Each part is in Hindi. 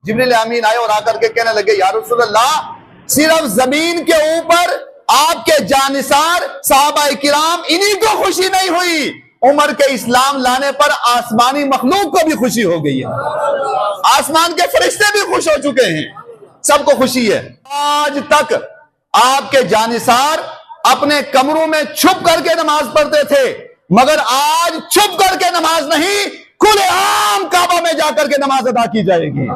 जिब्रील अमीन आए और आकर के कहने लगे, या रसूल अल्लाह, सिर्फ जमीन के ऊपर आपके जानिसार सहाबाए किराम इन्हीं को खुशी नहीं हुई, उमर के इस्लाम लाने पर आसमानी मखलूक को भी खुशी हो गई है। आसमान के फरिश्ते भी खुश हो चुके हैं, सबको खुशी है। आज तक आपके जानिसार अपने कमरों में छुप करके नमाज पढ़ते थे, मगर आज छुप करके नमाज नहीं, खुलेआम काबा में जाकर के नमाज अदा की जाएगी।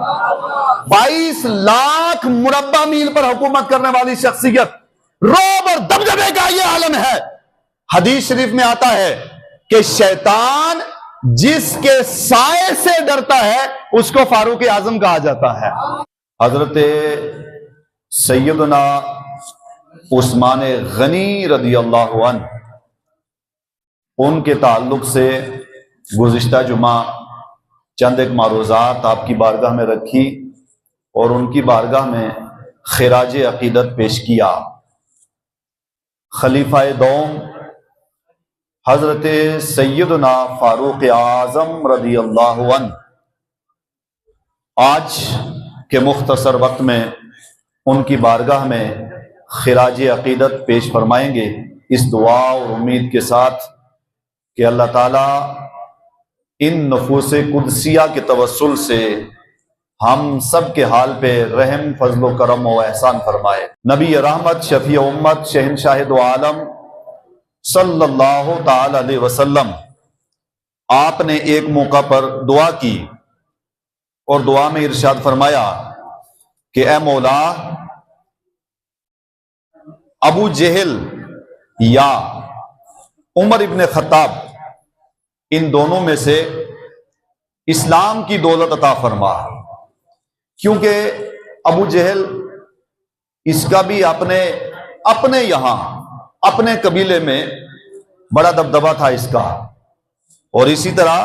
22 लाख मुरब्बा मील पर हुकूमत करने वाली शख्सियत, रौब और दबदबे का यह आलम है। हदीस शरीफ में आता है कि शैतान जिसके साए से डरता है उसको फारूक आजम कहा जाता है। हजरत सैयदना उस्मान गनी रदी अल्लाह अन्हु, उनके ताल्लुक से गुज़िश्ता जुमा चंद एक मारूज़ात आपकी बारगाह में रखी और उनकी बारगाह में खिराज अकीदत पेश किया। खलीफा दौम हजरत सैयदना फारूक आज़म रदी अल्लाह अन्हु आज के मुख्तसर वक्त में उनकी बारगाह में खिराज अकीदत पेश फरमाएंगे, इस दुआ और उम्मीद के साथ कि अल्लाह ताला इन नफूस कुदसिया के तवस्सुल से हम सब के हाल पे रहम, फजल करम व एहसान फरमाए। नबी रहमत, शफी उम्मत, शहंशाह दो आलम सल्लल्लाहु ताला अलैहि वसल्लम, आपने एक मौका पर दुआ की और दुआ में इरशाद फरमाया कि ए मौला, अबू जहल या उमर इब्ने खत्ताब, इन दोनों में से इस्लाम की दौलत अता फरमा। क्योंकि अबू जहल, इसका भी अपने यहां अपने कबीले में बड़ा दबदबा था इसका, और इसी तरह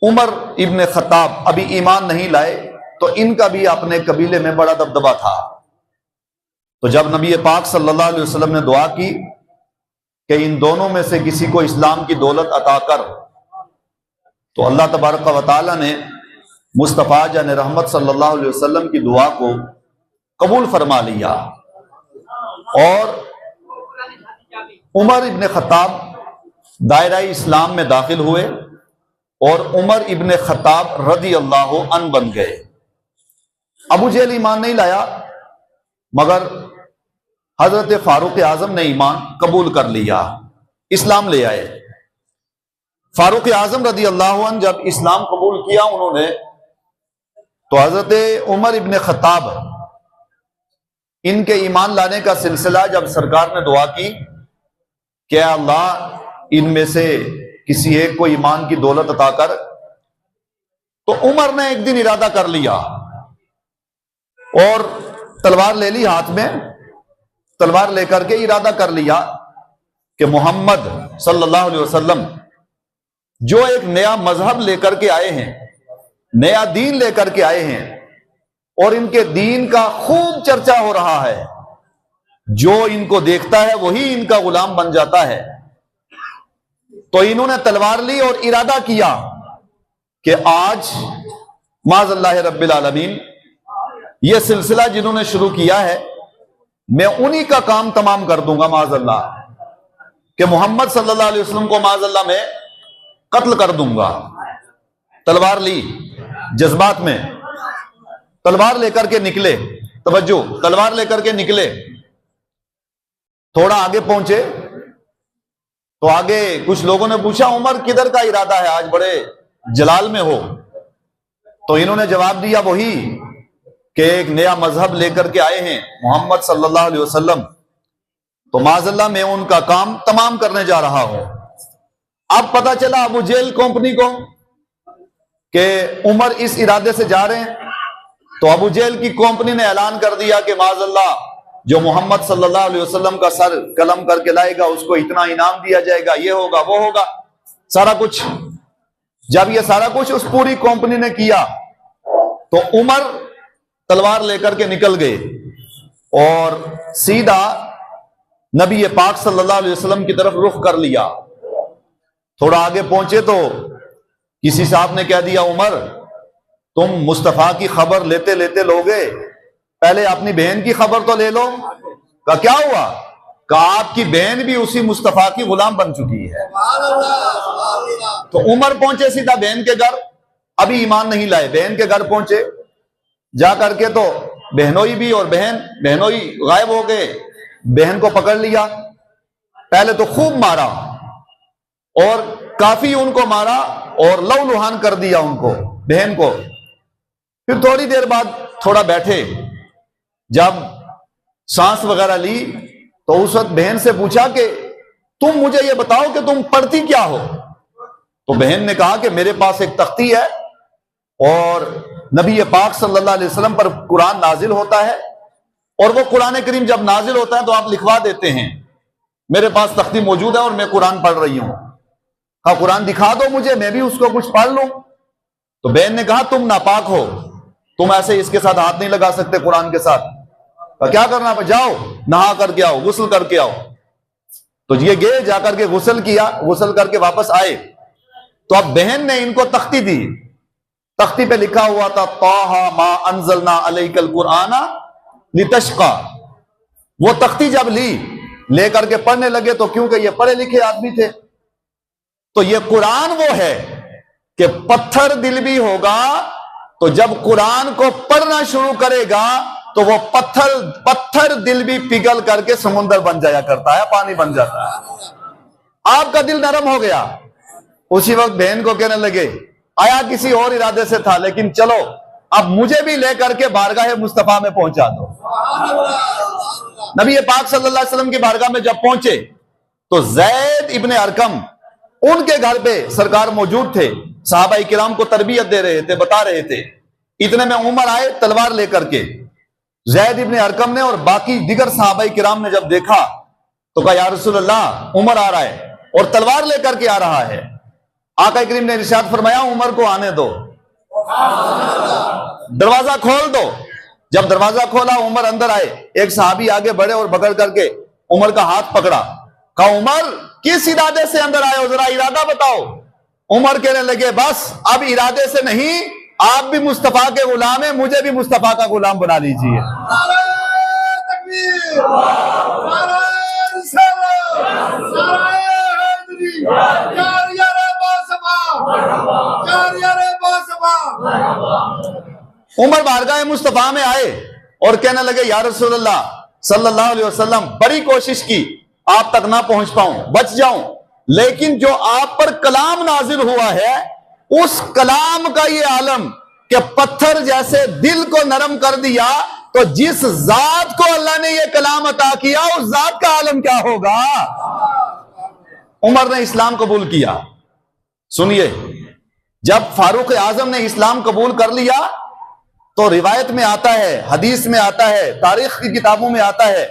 उमर इब्ने खत्ताब अभी ईमान नहीं लाए तो इनका भी अपने कबीले में बड़ा दबदबा था। तो जब नबी पाक सल्लल्लाहु अलैहि वसल्लम ने दुआ की कि इन दोनों में से किसी को इस्लाम की दौलत अता कर, तो अल्लाह तबारक व तआला ने मुस्तफ़ा जान रहमत सल्लल्लाहु अलैहि वसल्लम की दुआ को कबूल फरमा लिया और उमर इब्ने खत्ताब दायरा इस्लाम में दाखिल हुए और उमर इब्ने खत्ताब रदी अल्लाह अन्हु बन गए। अबू जहल ईमान नहीं लाया, मगर हजरत फारूक आजम ने ईमान कबूल कर लिया, इस्लाम ले आए। फारूक आजम रदी अल्लाह अन्हु जब इस्लाम कबूल किया उन्होंने, तो हजरत उमर इब्ने खत्ताब, इनके ईमान लाने का सिलसिला जब सरकार ने दुआ की, क्या अल्लाह इनमें से किसी एक को ईमान की दौलत अता कर, तो उमर ने एक दिन इरादा कर लिया और तलवार ले ली हाथ में, तलवार लेकर के इरादा कर लिया कि मोहम्मद सल्लल्लाहु अलैहि वसल्लम जो एक नया मजहब लेकर के आए हैं, नया दीन लेकर के आए हैं, और इनके दीन का खूब चर्चा हो रहा है, जो इनको देखता है वही इनका गुलाम बन जाता है। तो इन्होंने तलवार ली और इरादा किया कि आज माज़अल्लाह रब्बिल आलमीन, यह सिलसिला जिन्होंने शुरू किया है मैं उन्हीं का काम तमाम कर दूंगा माज़अल्लाह, कि मोहम्मद सल्लल्लाहु अलैहि वसल्लम को माज़अल्लाह में कत्ल कर दूंगा। तलवार ली, जज्बात में तलवार लेकर के निकले, तवज्जो, तलवार लेकर के निकले। थोड़ा आगे पहुंचे तो आगे कुछ लोगों ने पूछा, उमर किधर का इरादा है, आज बड़े जलाल में हो? तो इन्होंने जवाब दिया वही कि एक नया मजहब लेकर के आए हैं मोहम्मद सल्लल्लाहु अलैहि वसल्लम, तो माज़अल्लाह मैं उनका काम तमाम करने जा रहा हूं। अब पता चला अबू जहल कंपनी को कि उमर इस इरादे से जा रहे हैं, तो अबू जहल की कंपनी ने ऐलान कर दिया कि माज़अल्लाह जो मोहम्मद सल्लल्लाहु अलैहि वसल्लम का सर कलम करके लाएगा उसको इतना इनाम दिया जाएगा, ये होगा वो होगा, सारा कुछ। जब ये सारा कुछ उस पूरी कंपनी ने किया तो उमर तलवार लेकर के निकल गए और सीधा नबी पाक सल्लल्लाहु अलैहि वसल्लम की तरफ रुख कर लिया। थोड़ा आगे पहुंचे तो किसी साहब ने कह दिया, उमर तुम मुस्तफ़ा की खबर लेते लेते लोगे, पहले अपनी बहन की खबर तो ले लो। का क्या हुआ? का आपकी बहन भी उसी मुस्तफ़ा की गुलाम बन चुकी है। तो उमर पहुंचे सीधा बहन के घर, अभी ईमान नहीं लाए, बहन के घर पहुंचे, जा करके तो बहनोई भी और बहनोई गायब हो गए। बहन को पकड़ लिया, पहले तो खूब मारा और काफी उनको मारा और लहूलुहान कर दिया उनको, बहन को। फिर थोड़ी देर बाद थोड़ा बैठे, जब सांस वगैरह ली तो उस वक्त बहन से पूछा कि तुम मुझे यह बताओ कि तुम पढ़ती क्या हो। तो बहन ने कहा कि मेरे पास एक तख्ती है और नबी पाक सल्लल्लाहु अलैहि वसल्लम पर कुरान नाजिल होता है, और वो कुरान करीम जब नाजिल होता है तो आप लिखवा देते हैं। मेरे पास तख्ती मौजूद है और मैं कुरान पढ़ रही हूं। हाँ, कुरान दिखा दो मुझे, मैं भी उसको कुछ पढ़ लूं। तो बहन ने कहा तुम नापाक हो, तुम ऐसे इसके साथ हाथ नहीं लगा सकते कुरान के साथ। क्या करना, जाओ नहा करके आओ, गुस्ल करके आओ। तो ये गए, जाकर के गुस्ल किया, गुस्ल करके वापस आए तो अब बहन ने इनको तख्ती दी। तख्ती पे लिखा हुआ था ताहा मा अंज़लना अलैकल कुराना लितश्का। वो तख्ती जब लेकर के पढ़ने लगे तो क्योंकि ये पढ़े लिखे आदमी थे, तो ये कुरान वो है कि पत्थर दिल भी होगा तो जब कुरान को पढ़ना शुरू करेगा तो वो पत्थर दिल भी पिघल करके समुंदर बन जाया करता है, पानी बन जाता है। आपका दिल नरम हो गया। उसी वक्त बहन को कहने लगे, आया किसी और इरादे से था, लेकिन चलो अब मुझे भी लेकर के बारगाह मुस्तफा में पहुंचा दो। नबी पाक सल्लल्लाहु अलैहि वसल्लम की बारगाह में जब पहुंचे तो ज़ैद इब्ने अरकम उनके घर पे सरकार मौजूद थे, सहाबाई किराम को तरबियत दे रहे थे, बता रहे थे। इतने में उमर आए तलवार लेकर के। ज़ैद इब्ने अरकम ने और बाकी दिगर सहाबाई किराम ने जब देखा तो कहा, या रसूलल्लाह, उमर आ रहा है और तलवार लेकर के आ रहा है। आका करीम ने इरशाद फरमाया, उमर को आने दो, दरवाजा खोल दो। जब दरवाजा खोला, उमर अंदर आए। एक सहाबी आगे बढ़े और पकड़ करके उमर का हाथ पकड़ा। कहा, उमर किस इरादे से अंदर आए हो, जरा इरादा बताओ। उमर कहने लगे, बस अब इरादे से नहीं, आप भी मुस्तफा के गुलाम हैं, मुझे भी मुस्तफा का गुलाम बना लीजिए। उमर बारगाह मुस्तफा में आए और कहने लगे, या रसूलल्लाह सल्लल्लाहु अलैहि वसल्लम, बड़ी कोशिश की आप तक ना पहुंच पाऊं, बच जाऊं, लेकिन जो आप पर कलाम नाजिल हुआ है उस कलाम का ये आलम कि पत्थर जैसे दिल को नरम कर दिया, तो जिस जात को अल्लाह ने ये कलाम अता किया उस जात का आलम क्या होगा। उमर ने इस्लाम कबूल किया। सुनिए, जब फारूक आजम ने इस्लाम कबूल कर लिया तो रिवायत में आता है, हदीस में आता है, तारीख की किताबों में आता है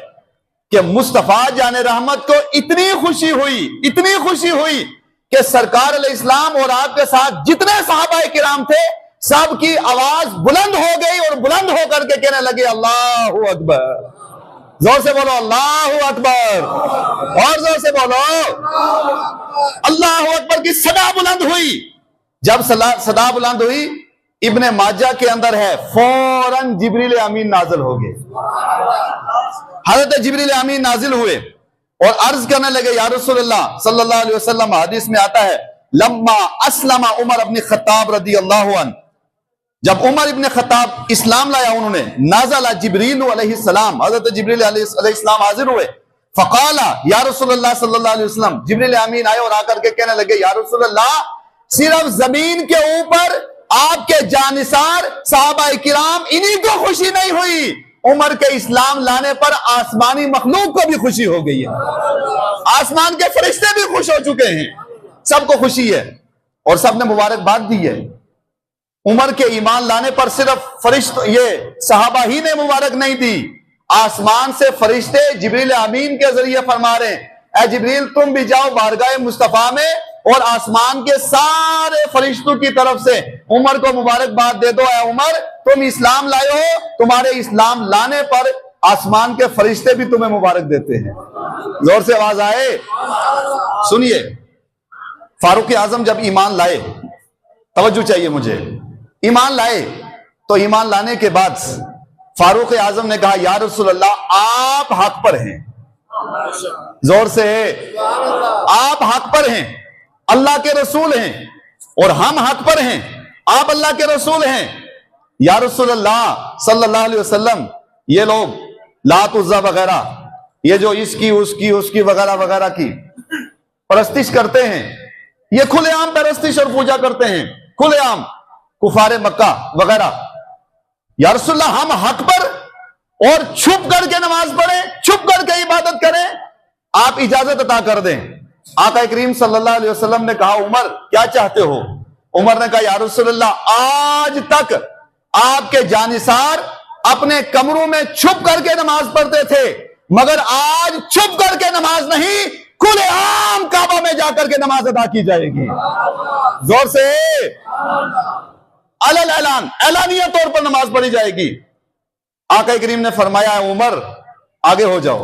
कि मुस्तफा जाने रहमत को इतनी खुशी हुई कि सरकार अलैहिस्सलाम और आपके साथ जितने सहाबाए किराम थे सबकी आवाज बुलंद हो गई और बुलंद होकर के कहने लगे, अल्लाहु अकबर। जोर से बोलो अल्लाहु अकबर, और जोर से बोलो अल्लाहु अकबर की सदा बुलंद हुई। जब सदा बुलंद हुई, इब्ने माजा के अंदर है, फौरन जिब्रील अमीन नाजिल हो गए। हजरत जिब्रील अमीन नाजिल हुए और अर्ज करने लगे, या रसूलल्लाह सल्लल्लाहु अलैहि वसल्लम, हदीस में आता है, लम्मा अस्लमा उमर इब्न खत्ताब रदियल्लाहु अन्हु, जब उमर इब्न खत्ताब इस्लाम लाया उन्होंने, नाज़ला जिब्रील अलैहिस्सलाम, हजरत जिब्रील अलैहिस्सलाम हाजिर हुए। फकाला या रसूलल्लाह सल्लल्लाहु अलैहि वसल्लम, जिब्रील अमीन आए और आकर के कहने लगे, या रसूलल्लाह, सिर्फ जमीन के ऊपर आपके जानिसार सहाबाए किराम इन्हीं को खुशी नहीं हुई, उमर के इस्लाम लाने पर आसमानी मखलूक को भी खुशी हो गई है। आसमान के फरिश्ते भी खुश हो चुके हैं, सबको खुशी है और सबने मुबारकबाद दी है। उमर के ईमान लाने पर सिर्फ फरिश्ते, ये सहाबा ही ने मुबारक नहीं दी, आसमान से फरिश्ते जिब्रील अमीन के जरिए फरमा रहे हैं, ऐ जिब्रील तुम भी जाओ बारगाह मुस्तफा में और आसमान के सारे फरिश्तों की तरफ से उमर को मुबारकबाद दे दो, ऐ उमर तुम इस्लाम लाए हो, तुम्हारे इस्लाम लाने पर आसमान के फरिश्ते भी तुम्हें मुबारक देते हैं। जोर से आवाज आए। सुनिए, फारूक आजम जब ईमान लाए, तवज्जो चाहिए मुझे, ईमान लाए। तो ईमान लाने के बाद फारूक आजम ने कहा, या रसूल अल्लाह, आप हक पर हैं। जोर से, आप हक पर हैं, अल्लाह के रसूल हैं, और हम हक पर हैं, आप अल्लाह के रसूल हैं। या रसूल अल्लाह सल्लल्लाहु अलैहि वसल्लम, ये लोग लात उज़्ज़ा वगैरह, ये जो इसकी उसकी उसकी वगैरह वगैरह की परस्तिश करते हैं, ये खुलेआम परस्तिश और पूजा करते हैं, खुलेआम कुफारे मक्का वगैरह। या रसूल अल्लाह, हम हक पर और छुप करके नमाज पढ़ें, छुप करके इबादत करें, आप इजाजत अता कर दें। आका करीम सल्लल्लाहु अलैहि वसल्लम ने कहा, उमर क्या चाहते हो? उमर ने कहा, या रसूल अल्लाह, आज तक आपके जानिसार अपने कमरों में छुप करके नमाज पढ़ते थे, मगर आज छुप करके नमाज नहीं, खुलेआम काबा में जाकर के नमाज अदा की जाएगी। जोर से, अलल ऐलान, ऐलानिया तौर पर नमाज पढ़ी जाएगी। आका करीम ने फरमाया, उमर आगे हो जाओ।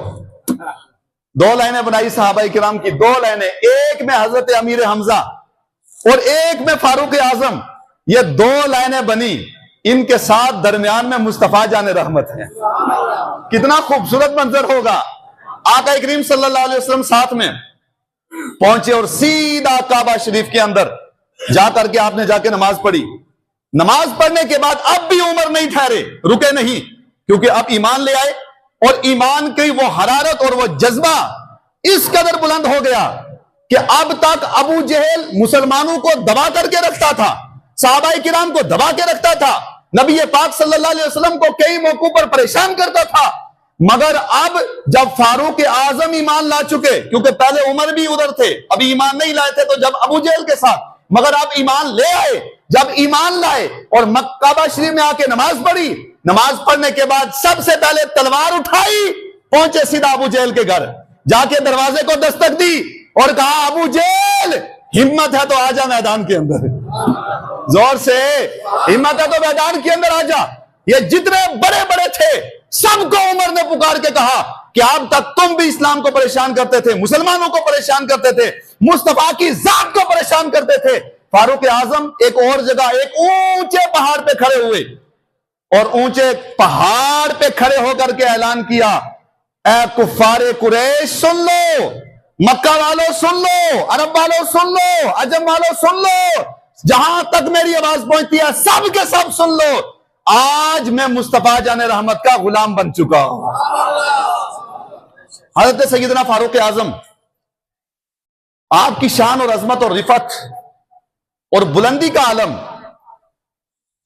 2 लाइनें बनाई सहाबाई किराम की, 2 लाइनें, एक में हजरत अमीर हमजा और एक में फारूक आजम। ये 2 लाइनें बनी, इनके साथ दरमियान में मुस्तफा जाने रहमत है। कितना खूबसूरत मंजर होगा। आका करीम सल्लल्लाहु अलैहि वसल्लम साथ में पहुंचे और सीधा काबा शरीफ के अंदर जाकर के आपने जाके नमाज पढ़ी। नमाज पढ़ने के बाद अब भी उमर नहीं ठहरे, रुके नहीं, क्योंकि अब ईमान ले आए और ईमान की वो हरारत और वो जज्बा इस कदर बुलंद हो गया कि अब तक अबू जहल मुसलमानों को दबा करके रखता था, सहाबाए किराम को दबा के रखता था, नबी पाक सल्लल्लाहु अलैहि वसल्लम को कई मौकों पर परेशान करता था। मगर अब जब फारूक आजम ईमान ला चुके, क्योंकि पहले उमर भी उधर थे, अभी ईमान नहीं लाए थे, तो जब अबू जहल के साथ, मगर अब ईमान ले आए, जब ईमान लाए और मक्का शरीफ में आके नमाज पढ़ी, नमाज पढ़ने के बाद सबसे पहले तलवार उठाई, पहुंचे सीधा अबू जहल के घर, जाके दरवाजे को दस्तक दी और कहा, अबू जहल, हिम्मत है तो आजा मैदान के अंदर। जोर से, हिम्मत है तो मैदान के अंदर आजा। ये जितने बड़े बड़े थे सबको उमर ने पुकार के कहा कि अब तक तुम भी इस्लाम को परेशान करते थे, मुसलमानों को परेशान करते थे, मुस्तफा की जात को परेशान करते थे। फारूक आजम एक और जगह एक ऊंचे पहाड़ पे खड़े हुए और ऊंचे पहाड़ पे खड़े होकर के ऐलान किया, ऐ कुफारे कुरैश सुन लो, मक्का वालों सुन लो, अरब वालों सुन लो, अजम वालों सुन लो, जहां तक मेरी आवाज पहुंचती है सब के सब सुन लो, आज मैं मुस्तफा जाने रहमत का गुलाम बन चुका हूं। हजरत सैयदना फारूक आजम, आपकी शान और अजमत और रिफत और बुलंदी का आलम,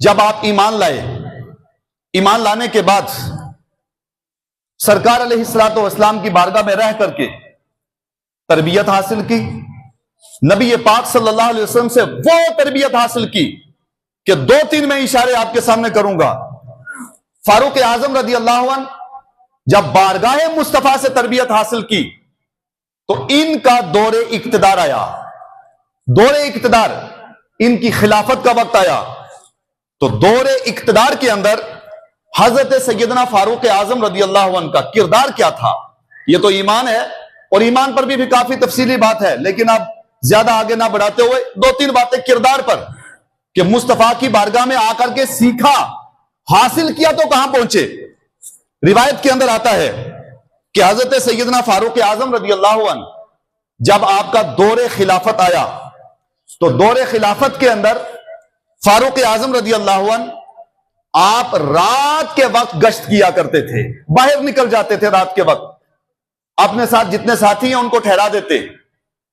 जब आप ईमान लाए, ईमान लाने के बाद सरकार अलैहिस्सलातु वस्सलाम की बारगाह में रह करके तरबियत हासिल की, नबी पाक सल्लल्लाहु अलैहि वसल्लम से वो तरबियत हासिल की कि 2-3 मैं इशारे आपके सामने करूंगा। फारूक आजम रदी अल्लाह अन्हु जब बारगाह मुस्तफा से तरबियत हासिल की तो इनका दौरे इक्तदार आया, दौरे इक्तदार, इनकी खिलाफत का वक्त आया। तो दौरे इक्तदार के अंदर हजरत सैयदना फारूक आजम रदी अल्लाह अन्हु का किरदार क्या था, यह तो ईमान है और ईमान पर भी काफी तफसीली बात है, लेकिन अब ज्यादा आगे ना बढ़ाते हुए 2-3 बातें किरदार पर कि मुस्तफा की बारगाह में आकर के सीखा, हासिल किया तो कहां पहुंचे। रिवायत के अंदर आता है कि हजरत सैयदना फारूक आजम रदी अल्लाह अन्हु जब आपका दौरे खिलाफत आया तो दौरे खिलाफत के अंदर फारूक आजम रदी अल्लाह अन्हु आप रात के वक्त गश्त किया करते थे, बाहर निकल जाते थे रात के वक्त, अपने साथ जितने साथी हैं उनको ठहरा देते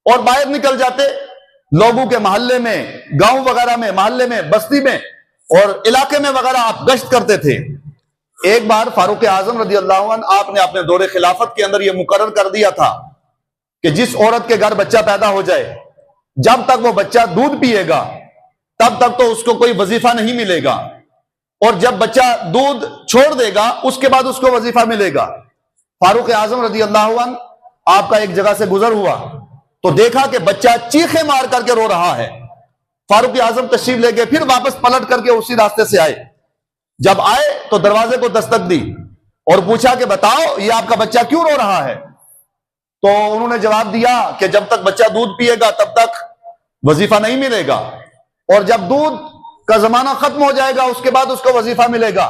और बाहर निकल जाते, लोगों के मोहल्ले में, गांव वगैरह में, मोहल्ले में, बस्ती में और इलाके में वगैरह आप गश्त करते थे। एक बार फारूक आजम रजी अल्लाह अन्हु आपने अपने दौरे खिलाफत के अंदर यह मुकर्रर कर दिया था कि जिस औरत के घर बच्चा पैदा हो जाए, जब तक वो बच्चा दूध पिएगा तब तक तो उसको कोई वजीफा नहीं मिलेगा, और जब बच्चा दूध छोड़ देगा उसके बाद उसको वजीफा मिलेगा। फारूक आजम रजी अल्लाह अन्हु आपका एक जगह से गुजर हुआ तो देखा कि बच्चा चीखे मार करके रो रहा है। फारूक आजम तशरीफ ले गए, फिर वापस पलट करके उसी रास्ते से आए। जब आए तो दरवाजे को दस्तक दी और पूछा कि बताओ ये आपका बच्चा क्यों रो रहा है। तो उन्होंने जवाब दिया कि जब तक बच्चा दूध पिएगा तब तक वजीफा नहीं मिलेगा, और जब दूध का जमाना खत्म हो जाएगा, उसके बाद उसको वजीफा मिलेगा।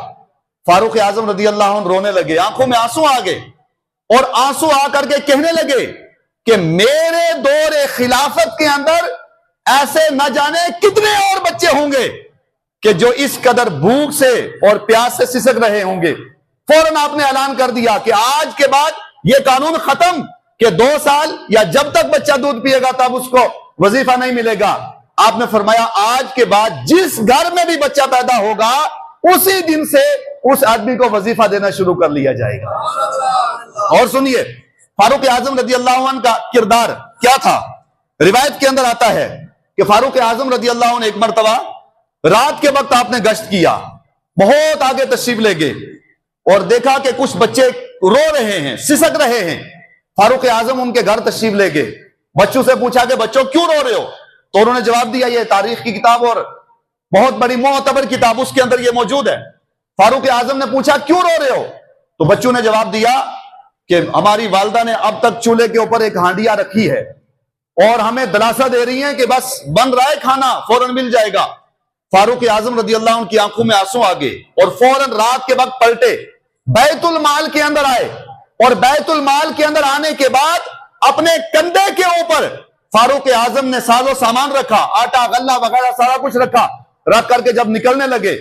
फारूक आजम रजी अल्लाह अन्हु रोने लगे, आंखों में आंसू आ गए और आंसू आकर के कहने लगे कि मेरे दौर खिलाफत के अंदर ऐसे न जाने कितने और बच्चे होंगे कि जो इस कदर भूख से और प्यास से सिसक रहे होंगे। फौरन आपने ऐलान कर दिया कि आज के बाद यह कानून खत्म कि 2 साल या जब तक बच्चा दूध पिएगा तब उसको वजीफा नहीं मिलेगा। आपने फरमाया आज के बाद जिस घर में भी बच्चा पैदा होगा उसी दिन से उस आदमी को वजीफा देना शुरू कर लिया जाएगा। और सुनिए फारूक आजम रजी अल्लाह अन्हु का किरदार क्या था। रिवायत के अंदर आता है कि फारूक आजम रजी अल्लाह अन्हु एक मरतबा रात के वक्त आपने गश्त किया, बहुत आगे तशरीफ ले गए और देखा कि कुछ बच्चे रो रहे हैं, सिसक रहे हैं। फारूक आजम उनके घर तशरीफ ले गए, बच्चों से पूछा कि बच्चों क्यों रो रहे हो, तो उन्होंने जवाब दिया ये तारीख की किताब और बहुत बड़ी मोतबर किताब, उसके अंदर ये मौजूद है। फारूक आजम ने पूछा क्यों रो रहे हो, तो बच्चों ने जवाब दिया कि हमारी वालदा ने अब तक चूल्हे के ऊपर एक हांडिया रखी है और हमें दिलासा दे रही है कि बस बन रहा है खाना, फौरन मिल जाएगा। फारूक आजम रजी अल्लाह अन्हु की आंखों में आंसू आ गए और फौरन रात के वक्त पलटे, बैतुल माल के अंदर आए और बैतुल माल के अंदर आने के बाद अपने कंधे के ऊपर फारूक आजम ने साजो सामान रखा, आटा गल्ला वगैरह सारा कुछ रखा। रख करके जब निकलने लगे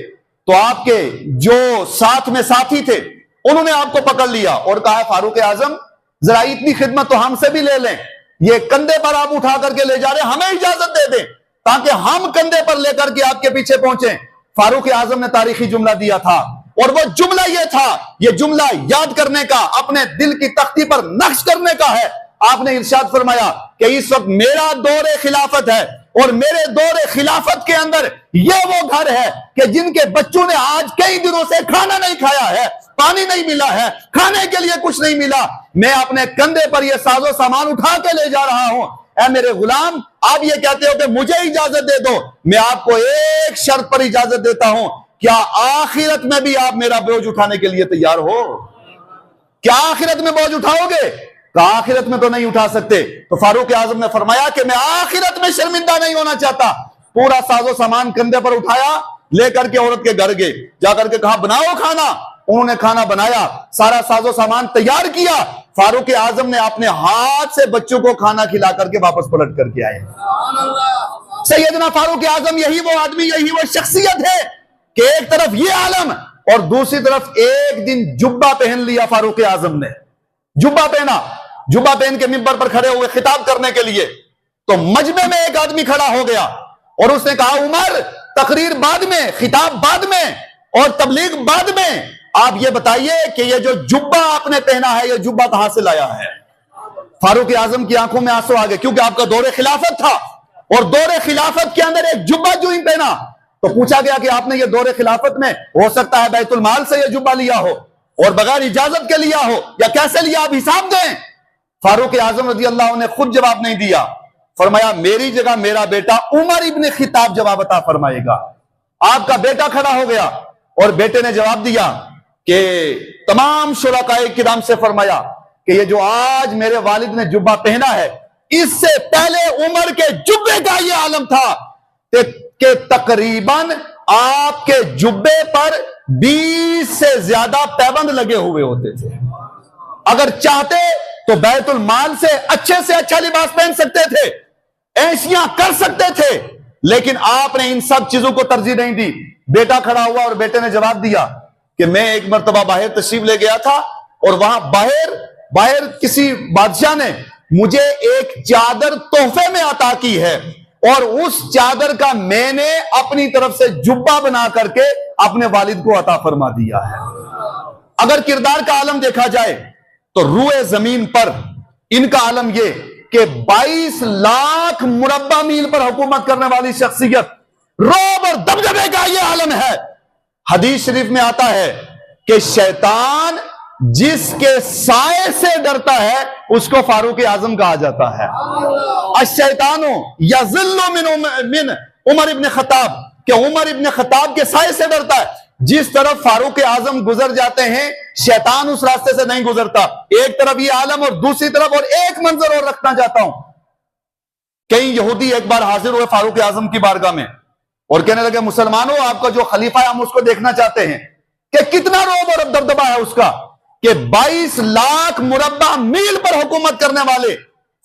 तो आपके जो साथ में साथी थे उन्होंने आपको पकड़ लिया और कहा फारूक आजम जरा इतनी खिदमत तो हमसे भी ले लें, ये कंधे पर आप उठा करके ले जा रहे, हमें इजाजत दे दें ताकि हम कंधे पर लेकर के आपके पीछे पहुंचे। फारूक आजम ने तारीखी जुमला दिया था और वो जुमला ये था, ये जुमला याद करने का, अपने दिल की तख्ती पर नक्श करने का है। आपने इरशाद फरमाया कि इस वक्त मेरा दौरे खिलाफत है और मेरे दौरे खिलाफत के अंदर ये वो घर है कि जिनके बच्चों ने आज कई दिनों से खाना नहीं खाया है, पानी नहीं मिला है, खाने के लिए कुछ नहीं मिला। मैं अपने कंधे पर यह साजो सामान उठा के ले जा रहा हूं। ऐ मेरे गुलाम, आप ये कहते हो कि मुझे इजाजत दे दो, मैं आपको एक शर्त पर इजाजत देता हूं, क्या आखिरत में भी आप मेरा बोझ उठाने के लिए तैयार हो? क्या आखिरत में बोझ उठाओगे? तो आखिरत में तो नहीं उठा सकते। तो फारूक आजम ने फरमाया कि मैं आखिरत में शर्मिंदा नहीं होना चाहता। पूरा साजो सामान कंधे पर उठाया, लेकर के औरत के घर गए, जाकर के कहा बनाओ खाना। उन्होंने खाना बनाया, सारा साजो सामान तैयार किया। फारूक आजम ने अपने हाथ से बच्चों को खाना खिला करके वापस पलट करके आए। सैयदना फारूक आजम यही वो आदमी, यही वो शख्सियत है कि एक तरफ ये आलम और दूसरी तरफ एक दिन जुब्बा पहन लिया फारूक आजम ने। जुब्बा पहना, जुब्बा पहन के मिंबर पर खड़े हुए खिताब करने के लिए, तो मजमे में एक आदमी खड़ा हो गया और उसने कहा उमर, तकरीर बाद में, खिताब बाद में और तबलीग बाद में, आप ये बताइए कि ये जो जुब्बा आपने पहना है ये जुब्बा कहां से लाया है? फारूक आजम की आंखों में आंसू आ गए, क्योंकि आपका दौरे खिलाफत था और दौरे खिलाफत के अंदर एक जुब्बा जो ही पहना। तो पूछा गया कि आपने ये दौरे खिलाफत में हो सकता है बैतुल माल से ये जुब्बा लिया हो और बगैर इजाजत के लिया हो या कैसे लिया, आप हिसाब दें। फारूक आजम रजी अल्लाह ने खुद जवाब नहीं दिया, फरमाया मेरी जगह मेरा बेटा उमर इब्ने खिताब जवाब अता फरमाएगा। आपका बेटा खड़ा हो गया और बेटे ने जवाब दिया कि तमाम शुरकाए किराम से फरमाया कि ये जो आज मेरे वालिद ने जुब्बा पहना है, इससे पहले उमर के जुब्बे का ये आलम था कि तकरीबन आपके जुब्बे पर 20 से ज्यादा पैबंद लगे हुए होते थे। अगर चाहते तो बैतुल माल से अच्छा लिबास पहन सकते थे, ऐशियां कर सकते थे, लेकिन आपने इन सब चीजों को तरजीह नहीं दी। बेटा खड़ा हुआ और बेटे ने जवाब दिया कि मैं एक मर्तबा बाहर तशरीफ ले गया था और वहां बाहर किसी बादशाह ने मुझे एक चादर तोहफे में अता की है और उस चादर का मैंने अपनी तरफ से जुब्बा बना करके अपने वालिद को अता फरमा दिया है। अगर किरदार का आलम देखा जाए तो रूए जमीन पर इनका आलम यह कि 22 लाख मुरब्बा मील पर हुकूमत करने वाली शख्सियत, रौब और दबदबे का यह आलम है। हदीस शरीफ में आता है कि शैतान जिसके साए से डरता है उसको फारूक आजम कहा जाता है। अश-शैतानु यज़िल्लु मिन उमर इब्न खत्ताब, कि उमर इब्न खत्ताब के साए से डरता है। जिस तरफ फारूक आजम गुजर जाते हैं शैतान उस रास्ते से नहीं गुजरता। एक तरफ ये आलम और दूसरी तरफ और एक मंजर और रखना चाहता हूं। कई यहूदी एक बार हाजिर हुए फारूक आजम की बारगाह में और कहने लगे मुसलमानों, आपका जो खलीफा है हम उसको देखना चाहते हैं कि कितना रोब और दबदबा है उसका, कि 22 लाख मुरब्बा मील पर हुकूमत करने वाले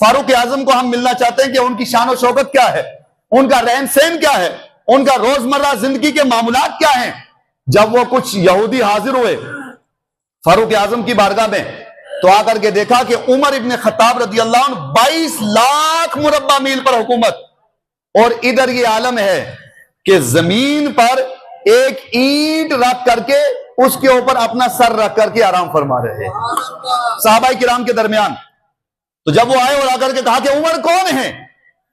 फारूक आजम को हम मिलना चाहते हैं कि उनकी शान और शौकत क्या है, उनका रहन सहन क्या है, उनका रोजमर्रा जिंदगी के मामूलात क्या हैं। जब वो कुछ यहूदी हाजिर हुए फारूक आजम की बारगाह में, तो आकर के देखा कि उमर इब्ने खत्ताब रदी अल्लाह अन्हु 22 लाख मुरब्बा मील पर हुकूमत, और इधर ये आलम है कि जमीन पर एक ईंट रख करके उसके ऊपर अपना सर रख करके आराम फरमा रहे हैं सहाबाए किराम के दरमियान। तो जब वो आए और आकर के कहा कि उमर कौन है,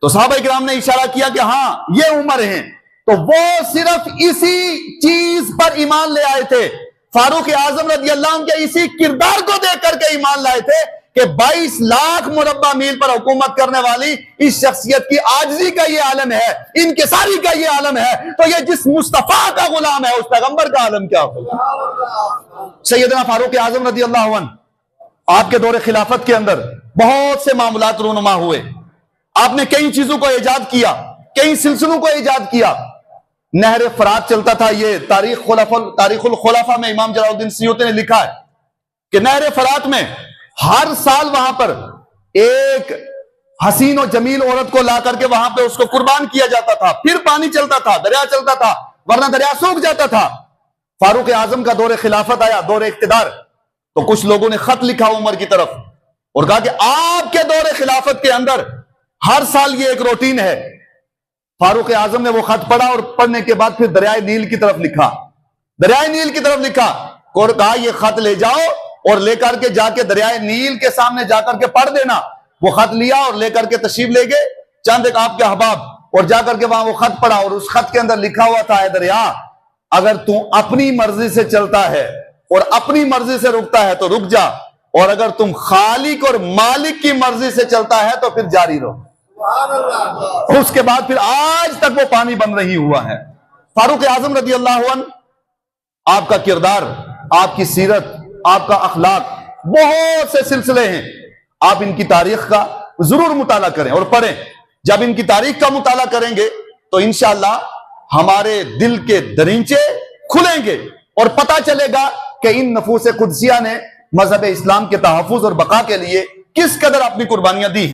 तो सहाबाए किराम ने इशारा किया कि हां ये उमर हैं। तो वो सिर्फ इसी चीज पर ईमान ले आए थे, फारूक आजम रज़ी अल्लाह अन्हु के इसी किरदार को देख करके ईमान लाए थे कि 22 लाख मुरब्बा मील पर हुकूमत करने वाली इस शख्सियत की आजिज़ी का ये आलम है, इनकिसारी का ये आलम है, तो ये जिस मुस्तफा का गुलाम है उस पैगंबर का आलम क्या होगा। सैयदना फारूक आजम रज़ी अल्लाह अन्हु आपके दौरे खिलाफत के अंदर बहुत से मामलात रूनुमा हुए। आपने कई चीजों को ईजाद किया, कई सिलसिलों को ईजाद किया। नहर फरात चलता था, ये तारीखुल खुलफा में इमाम जलालुद्दीन सियूती ने लिखा है कि नहर फरात में हर साल वहां पर एक हसीन और जमील औरत को ला करके वहां पे उसको कुर्बान किया जाता था, फिर पानी चलता था, दरिया चलता था, वरना दरिया सूख जाता था। फारूक आजम का दौरे खिलाफत आया, दौरे इख्तिदार, तो कुछ लोगों ने खत लिखा उमर की तरफ और कहा कि आपके दौरे खिलाफत के अंदर हर साल ये एक रूटीन है। फारूक आजम ने वो खत पढ़ा और पढ़ने के बाद फिर दरियाए नील की तरफ लिखा, दरियाए नील की तरफ लिखा और कहा ये खत ले जाओ और लेकर के जाके दरियाए नील के सामने जाकर के पढ़ देना। वो खत लिया और लेकर के तशरीफ ले गए चंद एक आपके अहबाब, और जाकर के वहां वो खत पढ़ा और उस खत के अंदर लिखा हुआ था, है दरिया अगर तू अपनी मर्जी से चलता है और अपनी मर्जी से रुकता है तो रुक जा, और अगर तुम खालिक और मालिक की मर्जी से चलता है तो फिर जारी रहो। उसके बाद फिर आज तक वो पानी बंद नहीं हुआ है। फारूक आजम रज़ी अल्लाह अन्हु, आपका किरदार, आपकी सीरत, आपका अखलाक, बहुत से सिलसिले हैं। आप इनकी तारीख का जरूर मुताला करें और पढ़ें। जब इनकी तारीख का मुताला करेंगे तो इंशाअल्लाह हमारे दिल के दरींचे खुलेंगे और पता चलेगा कि इन नफूस कुदसिया ने मजहब इस्लाम के तहफ़्फ़ुज़ और बका के लिए किस कदर अपनी कुर्बानियां दी।